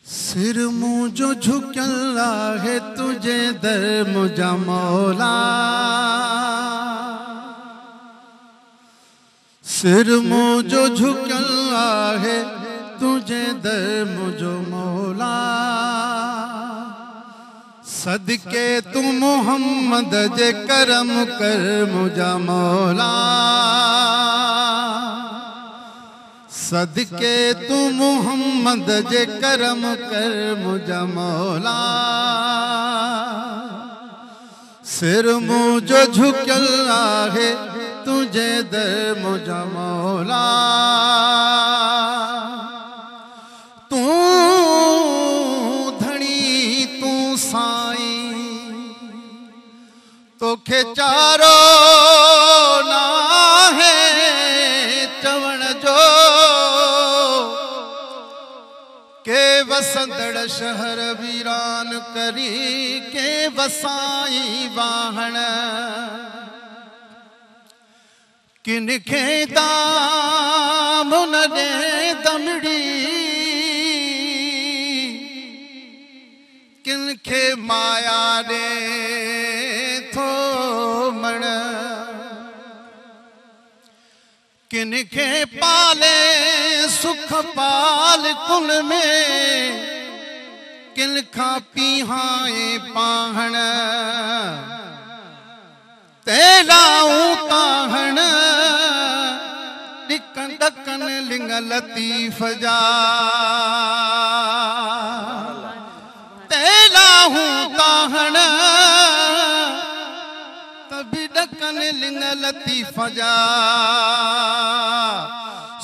सिर मुझो झुकल आहे तुझे दर मुझा मौला, सिर मुझो झुकल आहे तुझे दर मुझो मौला। सदके तू मोहम्मद जे करम कर मुझा मौला, सदके तू मोहम्मद जे करम कर मुझा मौला। सिर मुझो झुकल आहे तुझे दर मुझा मौला। तू धनी तू साईं तोखे चारो ना है चवण जो के वसंदड़ शहर वीरान करी के वसाई वाहन। किनखे दाम न दे दमड़ी किनखे माया दे थो मण। किनखे पाले सुख पाल कुल में किनखा पीहाए पाहण। तेलाऊं ताहण ॾिकन ॾकन लिंग लतीफ़ जा। तेलाऊं ताहण तभी ॾकन लिंग लतीफ़ जा।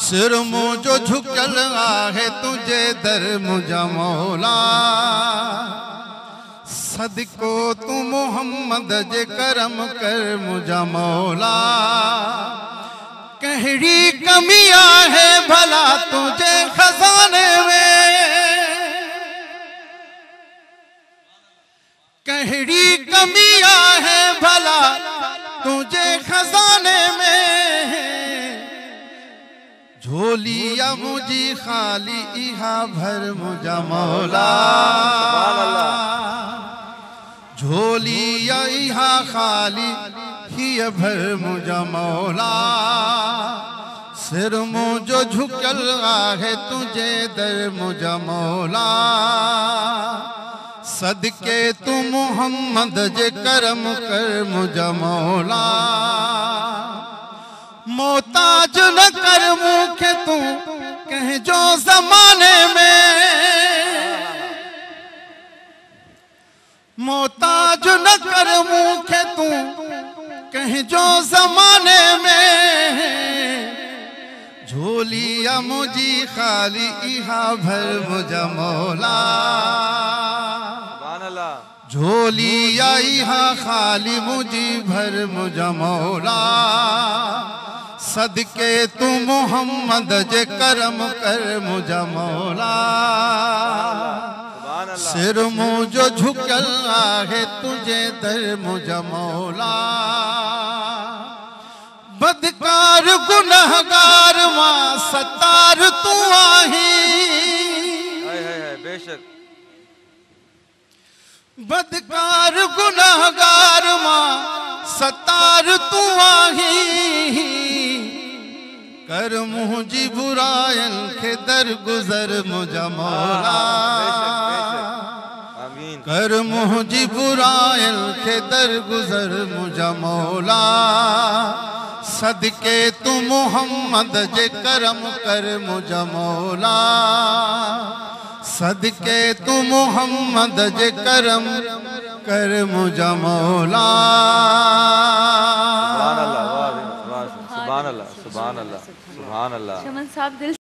सिर मुझो झुकल आहे तुझे दर मुझा मौला। सदको तू मोहम्मद जे करम कर मुझा मौला। कहिड़ी कमी आहे भला तुझे खजाने में, कहिड़ी कमी आहे भला तुझे खजाने में। झोलिया मुझी खाली इहा भर मुझा मौला। झोलिया इहा खाली ही भर मुझा मौला। सिर मुझो झुकल आहे तुझे दर मुझा मौला। सदके तू मोहम्मद जे करम कर मुझा मौला। मोहताज न कर मुखे तू कह जो ज़माने में। मोहताज न कर मुखे तू कह जो ज़माने में। झोलिया मुझी खाली इहा भर मुझा मौला। झोलिया इहा खाली मुझी भर मुझा मौला। सदके तू मोहम्मद जे करम कर मुझा मौला। सिर मुझो झुकल आहे तुझे दर मुझा मौला। बदकार गुनहगार मां सतार तू आही। बेशक बदकार गुनहगार मां सतार तू आही। कर मुझी बुरायन के दर गुजर मुझा मौला। कर मुझी बुरायन के दर गुजर मुझा मौला। सदके तू मोहम्मद जे करम कर मुझा मौला। सदके तू मोहम्मद जे करम कर मुझा मौला। सुभान अल्लाह, सुभान अल्लाह, सुभान अल्लाह, सुभान अल्लाह।